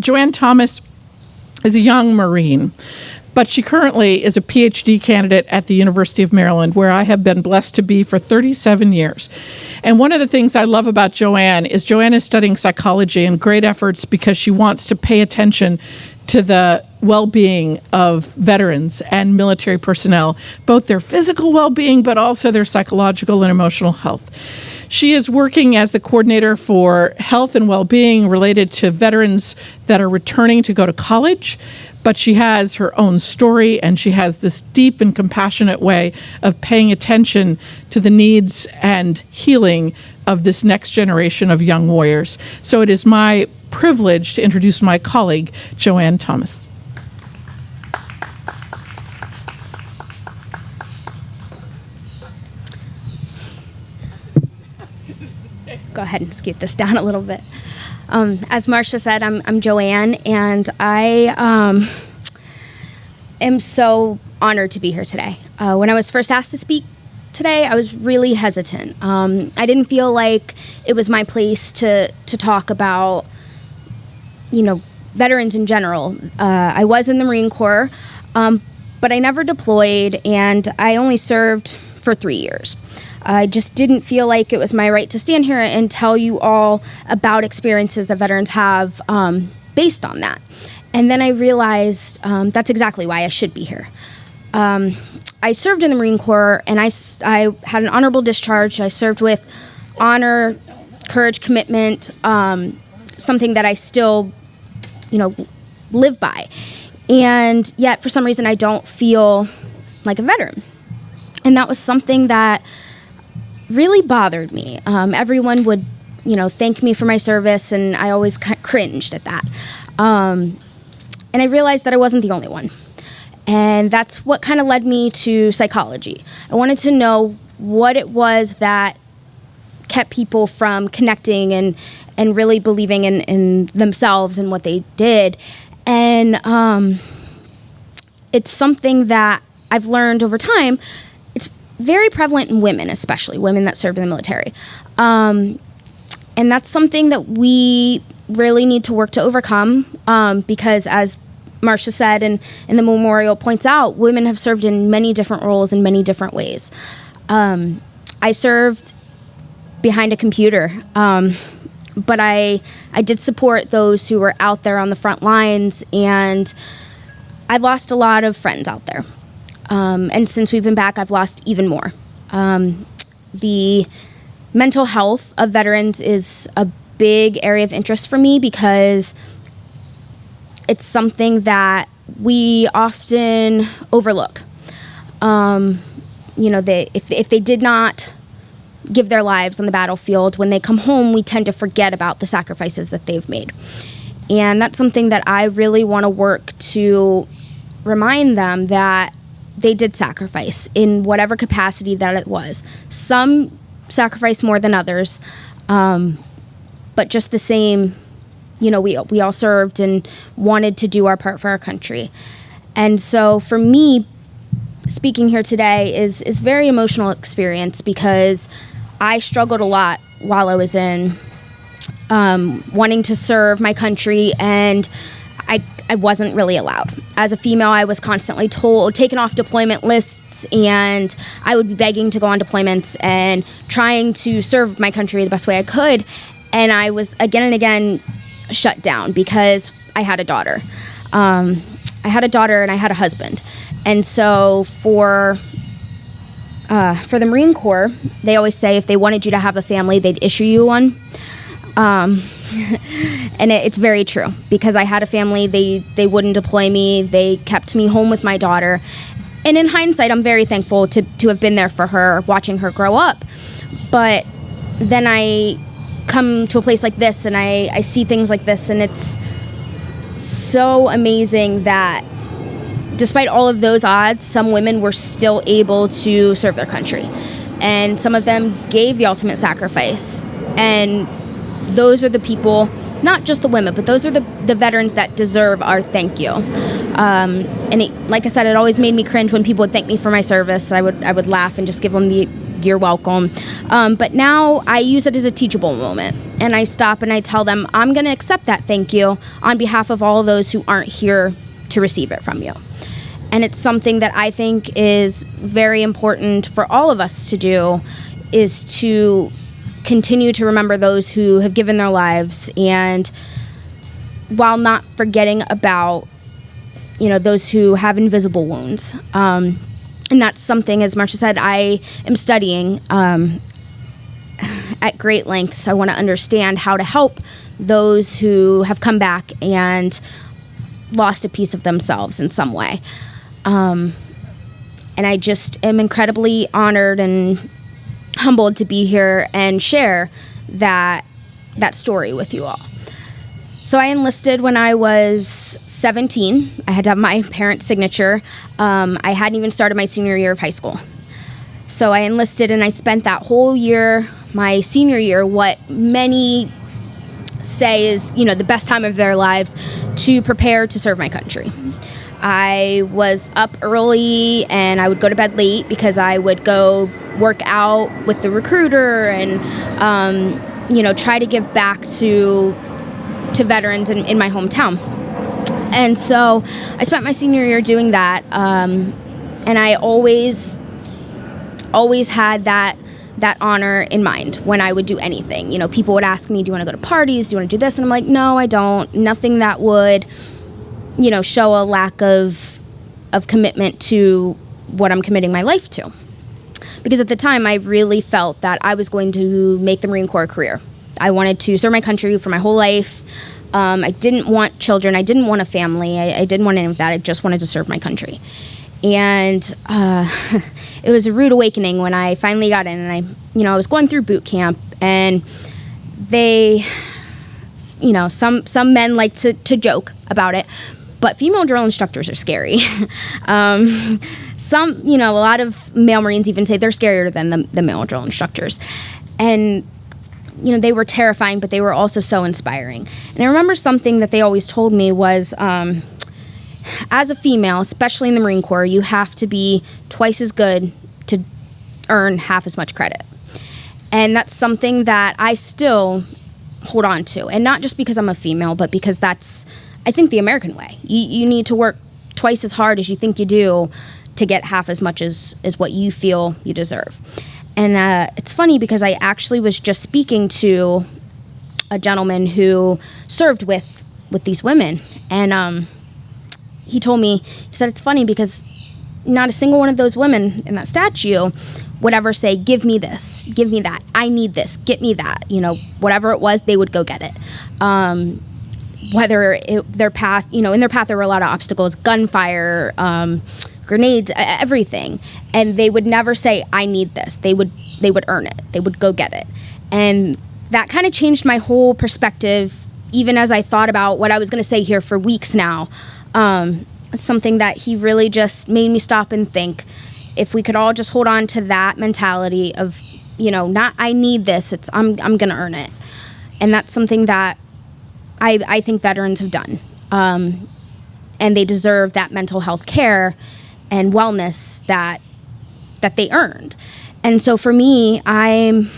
Joeanne Thomas is a young Marine, but she currently is a PhD candidate at the University of Maryland, where I have been blessed to be for 37 years. And one of the things I love about Joeanne is studying psychology and great efforts because she wants to pay attention to the well-being of veterans and military personnel, both their physical well-being, but also their psychological and emotional health. She is working as the coordinator for health and well-being related to veterans that are returning to go to college, but she has her own story, and she has this deep and compassionate way of paying attention to the needs and healing of this next generation of young warriors. So it is my privilege to introduce my colleague, Joeanne Thomas. Go ahead and scoot this down a little bit. As Marcia said, I'm Joanne, and I am so honored to be here today. When I was first asked to speak today, I was really hesitant. I didn't feel like it was my place to talk about, veterans in general. I was in the Marine Corps, but I never deployed, and I only served for 3 years. I just didn't feel like it was my right to stand here and tell you all about experiences that veterans have based on that. And then I realized that's exactly why I should be here. I served in the Marine Corps, and I had an honorable discharge. I served with honor, courage, commitment, something that I still, live by. And yet, for some reason, I don't feel like a veteran. And that was something that really bothered me. Everyone would, thank me for my service, and I always cringed at that. And I realized that I wasn't the only one. And that's what kind of led me to psychology. I wanted to know what it was that kept people from connecting and really believing in themselves and what they did. And it's something that I've learned over time. It's very prevalent in women, especially women that served in the military. And that's something that we really need to work to overcome because, as Marcia said, and the memorial points out, women have served in many different roles in many different ways. I served behind a computer, but I did support those who were out there on the front lines, and I lost a lot of friends out there. And since we've been back, I've lost even more. The mental health of veterans is a big area of interest for me because it's something that we often overlook. If they did not give their lives on the battlefield, when they come home, we tend to forget about the sacrifices that they've made. And that's something that I really want to work to remind them that they did sacrifice in whatever capacity that it was. Some sacrificed more than others, but just the same, we all served and wanted to do our part for our country. And so for me, speaking here today is very emotional experience because I struggled a lot while I was in wanting to serve my country, and I wasn't really allowed. As a female, I was constantly taken off deployment lists, and I would be begging to go on deployments and trying to serve my country the best way I could. And I was again and again shut down because I had a daughter. I had a daughter and I had a husband. And so for the Marine Corps, they always say if they wanted you to have a family, they'd issue you one. And it's very true because I had a family. They wouldn't deploy me. They kept me home with my daughter. And in hindsight, I'm very thankful to have been there for her, watching her grow up. But then I come to a place like this and I see things like this, and it's so amazing that despite all of those odds, some women were still able to serve their country. And some of them gave the ultimate sacrifice. And those are the people, not just the women, but those are the veterans that deserve our thank you. And like I said, it always made me cringe when people would thank me for my service. I would laugh and just give them the you're welcome. But now I use it as a teachable moment, and I stop and I tell them, I'm going to accept that thank you on behalf of all those who aren't here to receive it from you. And it's something that I think is very important for all of us to do, is to continue to remember those who have given their lives, and while not forgetting about, those who have invisible wounds. And that's something, as Marcia said, I am studying at great lengths. I want to understand how to help those who have come back and lost a piece of themselves in some way. And I just am incredibly honored and humbled to be here and share that story with you all. So I enlisted when I was 17. I had to have my parents' signature. I hadn't even started my senior year of high school. So I enlisted, and I spent that whole year, my senior year, what many say is, the best time of their lives, to prepare to serve my country. I was up early and I would go to bed late because I would go work out with the recruiter and, try to give back to veterans in my hometown. And so I spent my senior year doing that. And I always had that honor in mind when I would do anything. People would ask me, do you want to go to parties? Do you want to do this? And I'm like, no, I don't. Nothing that would, show a lack of commitment to what I'm committing my life to. Because at the time, I really felt that I was going to make the Marine Corps a career. I wanted to serve my country for my whole life. I didn't want children. I didn't want a family. I didn't want any of that. I just wanted to serve my country. And it was a rude awakening when I finally got in, and I was going through boot camp, and they, some men like to joke about it, but female drill instructors are scary. A lot of male Marines even say they're scarier than the male drill instructors. And, they were terrifying, but they were also so inspiring. And I remember something that they always told me was, as a female, especially in the Marine Corps, you have to be twice as good to earn half as much credit. And that's something that I still hold on to. And not just because I'm a female, but because that's, I think, the American way. You need to work twice as hard as you think you do to get half as much as what you feel you deserve. And it's funny because I actually was just speaking to a gentleman who served with these women. And he told me, he said, it's funny because not a single one of those women in that statue would ever say, give me this, give me that, I need this, get me that. Whatever it was, they would go get it. Their path, in their path there were a lot of obstacles, gunfire, grenades, everything. And they would never say, I need this. They would earn it. They would go get it. And that kind of changed my whole perspective, even as I thought about what I was going to say here for weeks now. It's something that he really just made me stop and think, if we could all just hold on to that mentality of, not I need this, it's I'm going to earn it. And that's something that I think veterans have done. And they deserve that mental health care and wellness that they earned. And so for me, I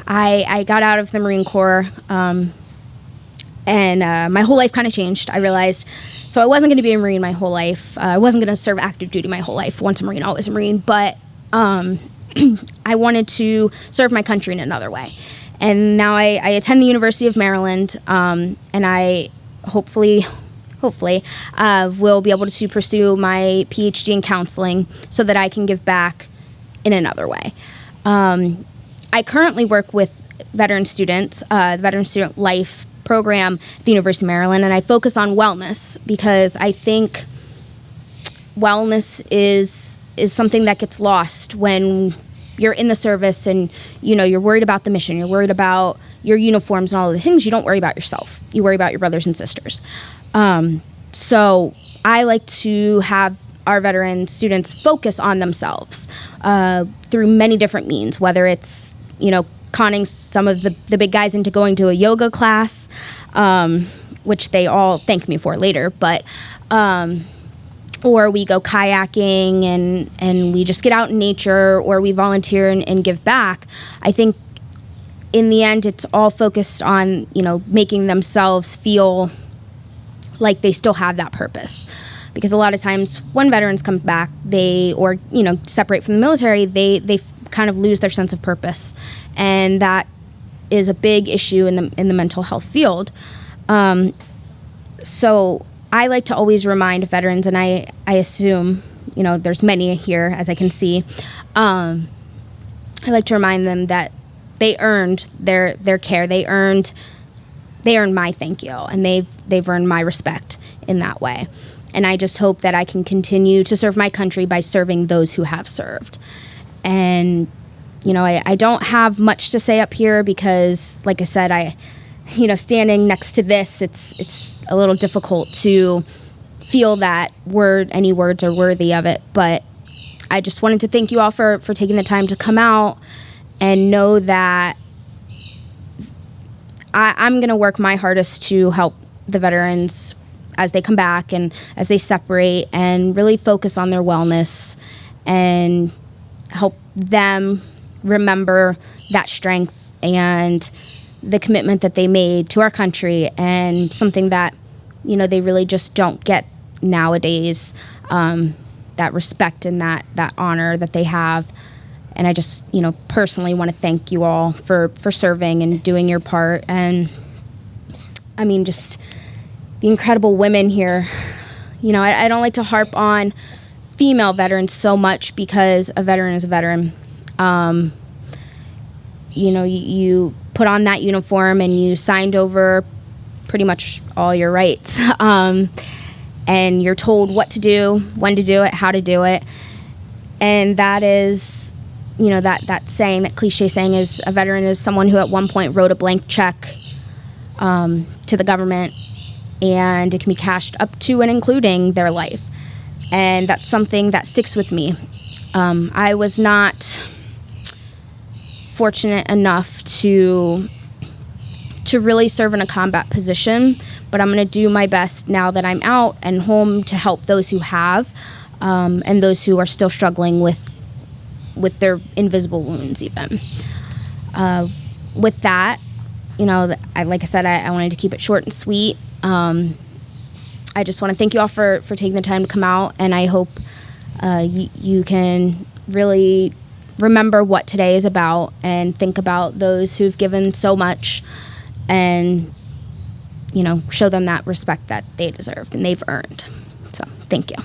got out of the Marine Corps, and my whole life kind of changed. I realized, so I wasn't going to be a Marine my whole life. I wasn't going to serve active duty my whole life. Once a Marine, always a Marine. But I wanted to serve my country in another way. And now I attend the University of Maryland, and I hopefully will be able to pursue my PhD in counseling so that I can give back in another way. I currently work with veteran students, the Veteran Student Life program at the University of Maryland, and I focus on wellness because I think wellness is something that gets lost when you're in the service and you're worried about the mission, you're worried about your uniforms and all of the things. You don't worry about yourself. You worry about your brothers and sisters. So I like to have our veteran students focus on themselves through many different means, whether it's conning some of the big guys into going to a yoga class, which they all thank me for later, but or we go kayaking and we just get out in nature, or we volunteer and give back. I think in the end, it's all focused on, making themselves feel like they still have that purpose. Because a lot of times when veterans come back, separate from the military, they kind of lose their sense of purpose. And that is a big issue in the mental health field. So I like to always remind veterans, and I assume, there's many here, as I can see. I like to remind them that they earned their care. They earned my thank you, and they've earned my respect in that way. And I just hope that I can continue to serve my country by serving those who have served. And I don't have much to say up here because, like I said, standing next to this, it's a little difficult to feel that any words are worthy of it. But I just wanted to thank you all for taking the time to come out and know that I'm going to work my hardest to help the veterans as they come back and as they separate, and really focus on their wellness and help them remember that strength and the commitment that they made to our country, and something that, they really just don't get nowadays, that respect and that honor that they have. And I just, personally want to thank you all for serving and doing your part. And I mean, just the incredible women here. I don't like to harp on female veterans so much, because a veteran is a veteran. You put on that uniform and you signed over pretty much all your rights. And you're told what to do, when to do it, how to do it. And that is, that saying, that cliche saying is, a veteran is someone who at one point wrote a blank check to the government, and it can be cashed up to and including their life. And that's something that sticks with me. I was not fortunate enough to really serve in a combat position, but I'm going to do my best now that I'm out and home to help those who have, and those who are still struggling with their invisible wounds even. With that, like I said, I wanted to keep it short and sweet. I just want to thank you all for taking the time to come out, and I hope you can really remember what today is about and think about those who've given so much, and show them that respect that they deserve and they've earned. So thank you.